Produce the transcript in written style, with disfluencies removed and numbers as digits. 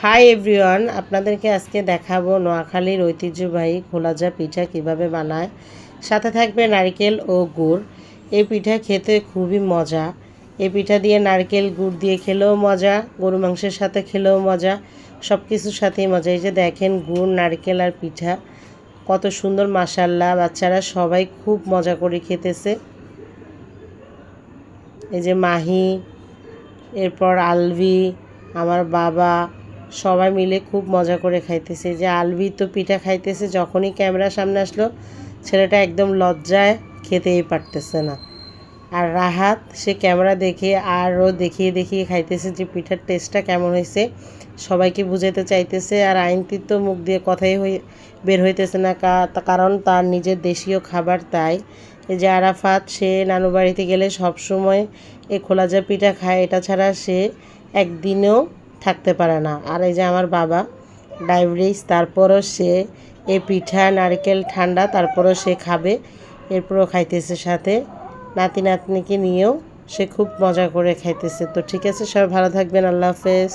Hi everyone, আপনাদেরকে আজকে দেখাবো নোয়াখালীর ঐতিহ্যবাহী খোলাজা পিঠা কিভাবে বানায়। সাথে থাকবে নারকেল ও গুড়। এই পিঠা খেতে খুবই মজা। এই পিঠা দিয়ে নারকেল গুড় দিয়ে খেলেও মজা, গরু মাংসের সাথে খেলেও মজা, সব কিছুর সাথেই মজা। এই যে দেখেন গুড়, নারকেল আর পিঠা কত সুন্দর, মাশাআল্লাহ। বাচ্চারা সবাই খুব মজা করে খেতেছে। এই যে মাহি, এরপর আলভি, আমার বাবা, সবাই মিলে খুব মজা করে খাইতেছে। যে আলভি তো পিঠা খাইতেছে, যখনই ক্যামেরার সামনে আসলো ছেলেটা একদম লজ্জায় খেতেই পারতেছে না। আর রাহাত, সে ক্যামেরা দেখে আরও দেখিয়ে দেখিয়ে খাইতেছে যে পিঠার টেস্টটা কেমন হয়েছে, সবাইকে বুঝাইতে চাইতেছে। আর আইনতির তো মুখ দিয়ে কথাই বের হইতেছে না, কারণ তার নিজের দেশীয় খাবার। তাই এই যে আরাফাত, সে নানু বাড়িতে গেলে সবসময় এই খোলাজা পিঠা খায়, এটা ছাড়া সে একদিনও থাকতে পারে না। আর এই যে আমার বাবা ডায়াবেটিস, তারপরও সে এই পিঠা, নারকেল ঠান্ডা, তারপরও সে খাবে, এরপরও খাইতেছে। সাথে নাতি নাতনিকে নিয়েও সে খুব মজা করে খাইতেছে। তো ঠিক আছে, সবাই ভালো থাকবেন, আল্লাহ হাফেজ।